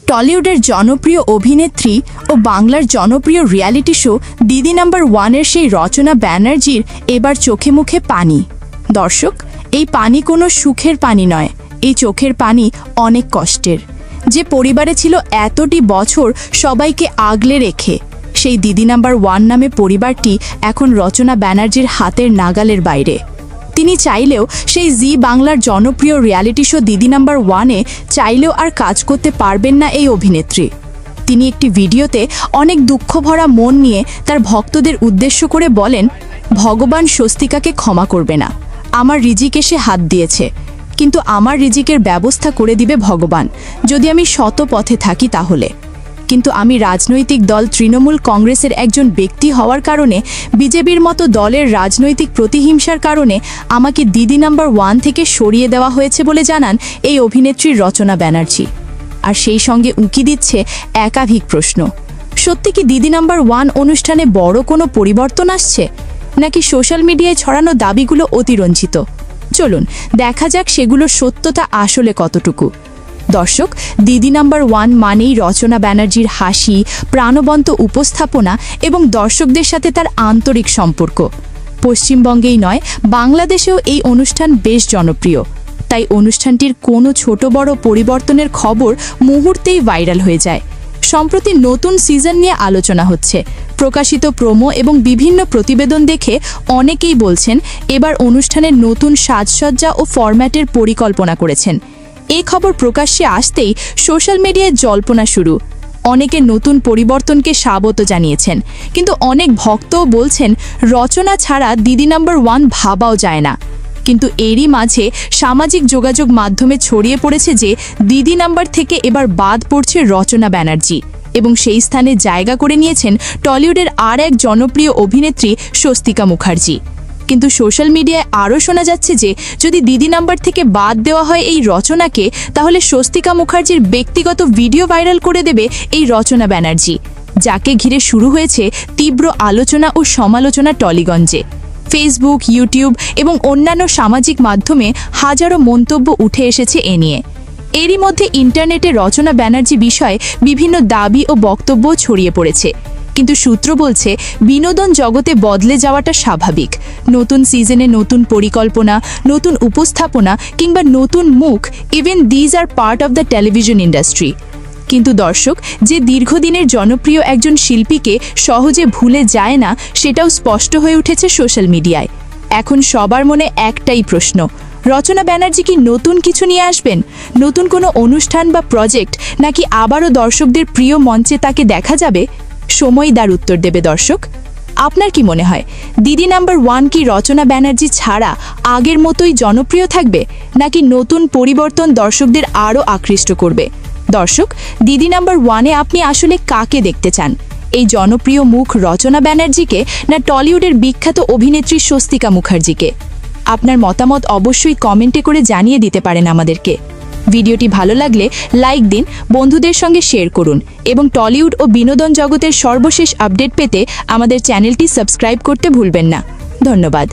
টলিউডের জনপ্রিয় অভিনেত্রী ও বাংলার জনপ্রিয় রিয়ালিটি শো দিদি নাম্বার ওয়ানের সেই রচনা ব্যানার্জির এবার চোখে মুখে পানি। দর্শক, এই পানি কোনো সুখের পানি নয়, এই চোখের পানি অনেক কষ্টের। যে পরিবারে ছিল এতটি বছর সবাইকে আগলে রেখে, সেই দিদি নাম্বার ওয়ান নামে পরিবারটি এখন রচনা ব্যানার্জির হাতের নাগালের বাইরে। তিনি চাইলেও সেই জি বাংলার জনপ্রিয় রিয়ালিটি শো দিদি নাম্বার ওয়ানে চাইলেও আর কাজ করতে পারবেন না এই অভিনেত্রী। তিনি একটি ভিডিওতে অনেক দুঃখভরা মন নিয়ে তার ভক্তদের উদ্দেশ্য করে বলেন, ভগবান স্বস্তিকাকে ক্ষমা করবে না, আমার রিজিক এসে হাত দিয়েছে, কিন্তু আমার রিজিকের ব্যবস্থা করে দিবে ভগবান যদি আমি সৎ পথে থাকি তাহলে। কিন্তু আমি রাজনৈতিক দল তৃণমূল কংগ্রেসের একজন ব্যক্তি হওয়ার কারণে, বিজেপির মতো দলের রাজনৈতিক প্রতিহিংসার কারণে আমাকে দিদি নাম্বার ওয়ান থেকে সরিয়ে দেওয়া হয়েছে বলে জানান এই অভিনেত্রী রচনা ব্যানার্জি। আর সেই সঙ্গে উঁকি দিচ্ছে একাধিক প্রশ্ন। সত্যি কি দিদি নাম্বার ওয়ান অনুষ্ঠানে বড় কোনো পরিবর্তন আসছে, নাকি সোশ্যাল মিডিয়ায় ছড়ানো দাবিগুলো অতিরঞ্জিত? চলুন দেখা যাক সেগুলোর সত্যতা আসলে কতটুকু। দর্শক, দিদি নাম্বার ওয়ান মানেই রচনা ব্যানার্জির হাসি, প্রাণবন্ত উপস্থাপনা এবং দর্শকদের সাথে তার আন্তরিক সম্পর্ক। পশ্চিমবঙ্গেই নয়, বাংলাদেশেও এই অনুষ্ঠান বেশ জনপ্রিয়। তাই অনুষ্ঠানটির কোনো ছোট বড় পরিবর্তনের খবর মুহূর্তেই ভাইরাল হয়ে যায়। সম্প্রতি নতুন সিজন নিয়ে আলোচনা হচ্ছে। প্রকাশিত প্রোমো এবং বিভিন্ন প্রতিবেদন দেখে অনেকেই বলছেন এবার অনুষ্ঠানের নতুন সাজসজ্জা ও ফরম্যাটের পরিকল্পনা করেছেন। এই খবর প্রকাশ্যে আসতেই সোশ্যাল মিডিয়ায় জল্পনা শুরু। অনেকে নতুন পরিবর্তনকে স্বাগত জানিয়েছেন, কিন্তু অনেক ভক্তও বলছেন রচনা ছাড়া দিদি নাম্বার ওয়ান ভাবাও যায় না। কিন্তু এরই মাঝে সামাজিক যোগাযোগ মাধ্যমে ছড়িয়ে পড়েছে যে দিদি নাম্বার থেকে এবার বাদ পড়ছে রচনা ব্যানার্জি এবং সেই স্থানে জায়গা করে নিয়েছেন টলিউডের আর এক জনপ্রিয় অভিনেত্রী স্বস্তিকা মুখার্জি। কিন্তু সোশ্যাল মিডিয়ায় আরও শোনা যাচ্ছে যে যদি দিদি নাম্বার থেকে বাদ দেওয়া হয় এই রচনাকে, তাহলে স্বস্তিকা মুখার্জির ব্যক্তিগত ভিডিও ভাইরাল করে দেবে এই রচনা ব্যানার্জি, যাকে ঘিরে শুরু হয়েছে তীব্র আলোচনা ও সমালোচনা টলিগঞ্জে। ফেসবুক, ইউটিউব এবং অন্যান্য সামাজিক মাধ্যমে হাজারো মন্তব্য উঠে এসেছে এ নিয়ে। এরই মধ্যে ইন্টারনেটে রচনা ব্যানার্জি বিষয়ে বিভিন্ন দাবি ও বক্তব্য ছড়িয়ে পড়েছে। কিন্তু সূত্র বলছে বিনোদন জগতে বদলে যাওয়াটা স্বাভাবিক। নতুন সিজনে নতুন পরিকল্পনা, নতুন উপস্থাপনা কিংবা নতুন মুখ, even these are part of the television industry. কিন্তু দর্শক, যে দীর্ঘদিনের জনপ্রিয় একজন শিল্পীকে সহজে ভুলে যায় না, সেটাও স্পষ্ট হয়ে উঠেছে সোশ্যাল মিডিয়ায়। এখন সবার মনে একটাই প্রশ্ন, রচনা ব্যানার্জি কি নতুন কিছু নিয়ে আসবেন? নতুন কোনো অনুষ্ঠান বা প্রজেক্ট, নাকি আবারও দর্শকদের প্রিয় মঞ্চে তাকে দেখা যাবে? সময় তার উত্তর দেবে। দর্শক, আপনার কি মনে হয় দিদি নাম্বার ওয়ান কি রচনা ব্যানার্জি ছাড়া আগের মতোই জনপ্রিয় থাকবে, নাকি নতুন পরিবর্তন দর্শকদের আরও আকৃষ্ট করবে? দর্শক, দিদি নাম্বার ওয়ানে আপনি আসলে কাকে দেখতে চান? এই জনপ্রিয় মুখ রচনা ব্যানার্জিকে, না টলিউডের বিখ্যাত অভিনেত্রী স্বস্তিকা মুখার্জিকে? আপনার মতামত অবশ্যই কমেন্টে করে জানিয়ে দিতে পারেন আমাদেরকে। ভিডিওটি ভালো লাগলে লাইক দিন, বন্ধুদের সঙ্গে শেয়ার করুন এবং টলিউড ও বিনোদন জগতের সর্বশেষ আপডেট পেতে আমাদের চ্যানেলটি সাবস্ক্রাইব করতে ভুলবেন না। ধন্যবাদ।